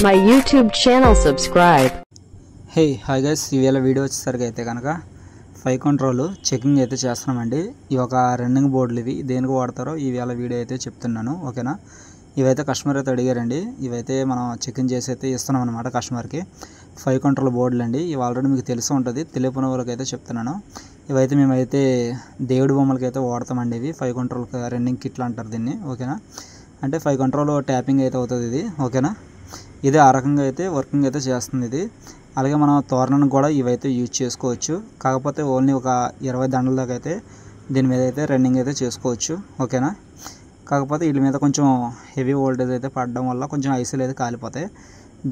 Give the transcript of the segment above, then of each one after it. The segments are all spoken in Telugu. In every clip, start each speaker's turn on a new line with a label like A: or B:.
A: my YouTube channel, subscribe.
B: Hey, hi guys, ఇవాళ వీడియో వచ్చేసరికి అయితే కనుక 5 కంట్రోల్ చెకింగ్ అయితే చేస్తున్నామండి. ఈ ఒక రన్నింగ్ బోర్డులు ఇవి దేనికి వాడతారో ఇవాళ వీడియో అయితే చెప్తున్నాను. ఓకేనా, ఇవైతే కస్టమర్ అయితే అడిగారండి. ఇవైతే మనం చెకింగ్ చేసి అయితే ఇస్తున్నాం అనమాట కస్టమర్కి. 5 కంట్రోల్ బోర్డులు అండి. ఇవి ఆల్రెడీ మీకు తెలిసి ఉంటుంది, తెలియని వాళ్ళకి అయితే చెప్తున్నాను. ఇవైతే మేమైతే దేవుడి బొమ్మలకి అయితే వాడతామండి. ఇవి 5 కంట్రోల్ రన్నింగ్ కిట్లు అంటారు దీన్ని. ఓకేనా, అంటే 5 కంట్రోల్ ట్యాపింగ్ అయితే అవుతుంది ఇది. ఓకేనా, ఇది ఆ రకంగా అయితే వర్కింగ్ అయితే చేస్తుంది ఇది. అలాగే మనం తోరణానికి కూడా ఇవైతే యూజ్ చేసుకోవచ్చు. కాకపోతే ఓన్లీ ఒక 20 దండల దాకా అయితే దీని మీద అయితే రన్నింగ్ అయితే చేసుకోవచ్చు. ఓకేనా, కాకపోతే వీటి మీద కొంచెం హెవీ వోల్టేజ్ అయితే పడడం వల్ల కొంచెం ఐసీలు అయితే కాలిపోతాయి.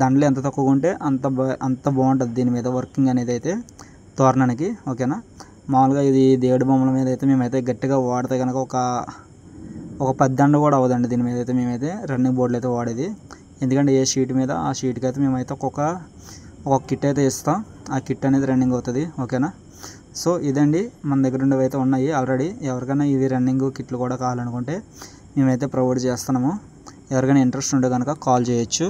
B: దండలు ఎంత తక్కువగా ఉంటే అంత బాగుంటుంది దీని మీద వర్కింగ్ అనేది అయితే తోరణానికి. ఓకేనా, మామూలుగా ఇది దేవుడి బొమ్మల మీద అయితే మేమైతే గట్టిగా వాడితే కనుక ఒక 10 దండ కూడా అవ్వదండి దీని మీద అయితే మేమైతే రన్నింగ్ బోర్డులు అయితే వాడేది. ఎందుకంటే ఏ షీట్ మీద ఆ షీట్కి అయితే మేమైతే ఒక్కొక్క కిట్ అయితే ఇస్తాం. ఆ కిట్ అనేది రన్నింగ్ అవుతుంది. ఓకేనా, సో ఇదండి మన దగ్గర ఉండేవి అయితే ఉన్నాయి ఆల్రెడీ. ఎవరికైనా ఇవి రన్నింగ్ కిట్లు కూడా కావాలనుకుంటే మేమైతే ప్రొవైడ్ చేస్తున్నాము. ఎవరికైనా ఇంట్రెస్ట్ ఉంటే కనుక కాల్ చేయొచ్చు.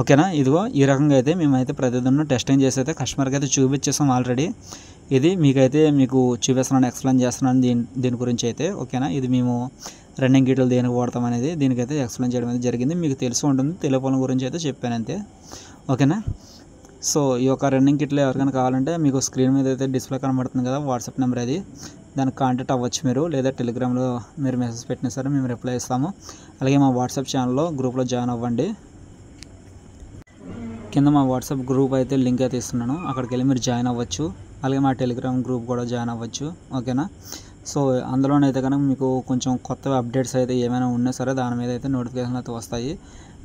B: ఓకేనా, ఇదిగో ఈ రకంగా అయితే మేమైతే ప్రతిదిన టెస్టింగ్ చేసి అయితే కస్టమర్కి అయితే చూపించేస్తాం ఆల్రెడీ. ఇది మీకు చూపిస్తున్నాను, ఎక్స్ప్లెయిన్ చేస్తున్నాను దీని గురించి అయితే. ఓకేనా, ఇది మేము రన్నింగ్ కిట్లు దేనికి వాడతాం అనేది దీనికైతే ఎక్స్ప్లెయిన్ చేయడం అయితే జరిగింది. మీకు తెలిసి ఉంటుంది, టెలిఫోన్ గురించి అయితే చెప్పాను అంతే. ఓకేనా, సో ఈ యొక్క రన్నింగ్ కిట్లు ఎవరికైనా కావాలంటే మీకు స్క్రీన్ మీద అయితే డిస్ప్లే కనబడుతుంది కదా, వాట్సాప్ నెంబర్ అది, దానికి కాంటాక్ట్ అవ్వచ్చు మీరు. లేదా టెలిగ్రామ్లో మీరు మెసేజ్ పెట్టినా సరే మేము రిప్లై ఇస్తాము. అలాగే మా వాట్సాప్ ఛానల్లో గ్రూప్లో జాయిన్ అవ్వండి. కింద మా వాట్సాప్ గ్రూప్ అయితే లింక్ అయితే ఇస్తున్నాను, అక్కడికి వెళ్ళి మీరు జాయిన్ అవ్వచ్చు. అలాగే మా టెలిగ్రామ్ గ్రూప్ కూడా జాయిన్ అవ్వచ్చు. ఓకేనా, సో అందులోనైతే కనుక మీకు కొంచెం కొత్త అప్డేట్స్ అయితే ఏమైనా ఉన్నా సరే దాని మీద అయితే నోటిఫికేషన్ అయితే వస్తాయి.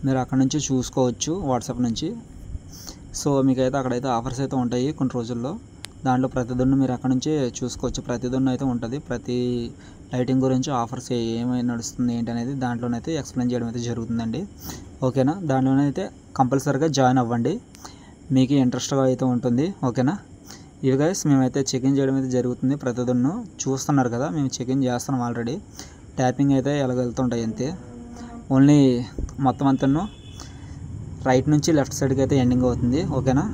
B: మీరు అక్కడ నుంచి చూసుకోవచ్చు వాట్సాప్ నుంచి. సో మీకైతే అక్కడైతే ఆఫర్స్ అయితే ఉంటాయి కొన్ని రోజుల్లో. దాంట్లో ప్రతిదొన్న మీరు అక్కడ నుంచే చూసుకోవచ్చు. ప్రతిదొన్న అయితే ఉంటుంది, ప్రతి లైటింగ్ గురించి ఆఫర్స్ ఏమైనా నడుస్తుంది ఏంటి అనేది దాంట్లోనైతే ఎక్స్ప్లెయిన్ చేయడం అయితే జరుగుతుందండి. ఓకేనా, దాంట్లోనైతే కంపల్సరీగా జాయిన్ అవ్వండి, మీకు ఇంట్రెస్ట్గా అయితే ఉంటుంది. ఓకేనా, ఇవి గైస్ మేమైతే చెకింగ్ చేయడం అయితే జరుగుతుంది. ప్రతిదొన్న చూస్తున్నారు కదా, మేము చెకింగ్ చేస్తున్నాం ఆల్రెడీ. ట్యాపింగ్ అయితే ఎలా వెళ్తుంటాయి అంతే. ఓన్లీ మొత్తం అంతా రైట్ నుంచి లెఫ్ట్ సైడ్కి అయితే ఎండింగ్ అవుతుంది. ఓకేనా,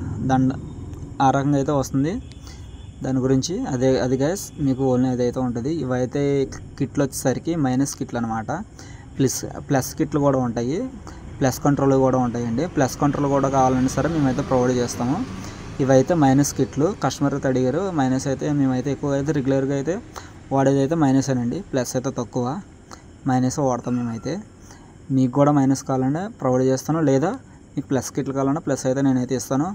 B: ఆ రకంగా అయితే వస్తుంది. దాని గురించి అది గైస్ మీకు ఓన్లీ అదైతే ఉంటుంది. ఇవైతే కిట్లు వచ్చేసరికి మైనస్ కిట్లు అనమాట. ప్లస్ కిట్లు కూడా ఉంటాయి, ప్లస్ కంట్రోల్ కూడా ఉంటాయండి. ప్లస్ కంట్రోల్ కూడా కావాలన్నా సరే మేమైతే ప్రొవైడ్ చేస్తాము. ఇవైతే మైనస్ కిట్లు. కస్టమర్ అయితే అడిగారు మైనస్ అయితే మేమైతే ఎక్కువగా అయితే రెగ్యులర్గా అయితే వాడేది అయితే మైనస్ అనండి. ప్లస్ అయితే తక్కువ, మైనస్ వాడతాం మేమైతే. మీకు కూడా మైనస్ కావాలంటే ప్రొవైడ్ చేస్తాను, లేదా మీకు ప్లస్ కిట్లు కావాలన్నా ప్లస్ అయితే నేనైతే ఇస్తాను.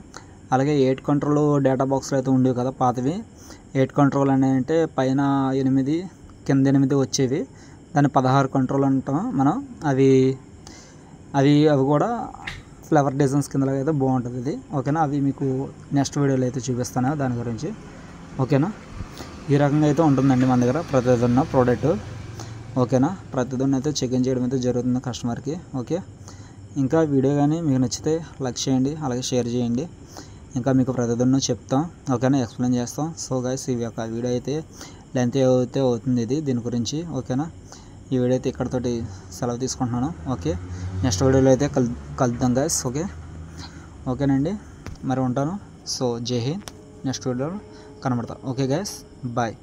B: అలాగే 8 కంట్రోల్ డేటా బాక్స్లో అయితే ఉండేవి కదా పాతవి. 8 కంట్రోల్ అంటే పైన 8 కింద 8 వచ్చేవి, దాన్ని 16 కంట్రోల్ అంటాం మనం. అవి కూడా ఫ్లవర్ డిజైన్స్ కిందలో అయితే బాగుంటుంది ఇది. ఓకేనా, అవి మీకు నెక్స్ట్ వీడియోలో అయితే చూపిస్తాను దాని గురించి. ఓకేనా, ఈ రకంగా అయితే ఉంటుందండి మన దగ్గర ప్రతిదొన్న ప్రోడక్ట్. ఓకేనా, ప్రతిదొన్న అయితే చెకింగ్ చేయడం అయితే జరుగుతుంది కస్టమర్కి. ఓకే, ఇంకా వీడియో కానీ మీకు నచ్చితే లైక్ చేయండి, అలాగే షేర్ చేయండి. ఇంకా మీకు ప్రతిదొన్న చెప్తాం. ఓకేనా, ఎక్స్ప్లెయిన్ చేస్తాం. సో గైస్ ఈ యొక్క వీడియో అయితే లెంత్ అయితే అవుతుంది ఇది దీని గురించి. ఓకేనా, ఈ వీడియో అయితే ఇక్కడతోటి సెలవు తీసుకుంటున్నాను. ఓకే, నెక్స్ట్ వీడియోలో అయితే కలుద్దాం గైస్. ఓకేనండి, మరి ఉంటాను. సో జై హింద్, నెక్స్ట్ వీడియోలో కనబడతాం. Okay guys, bye.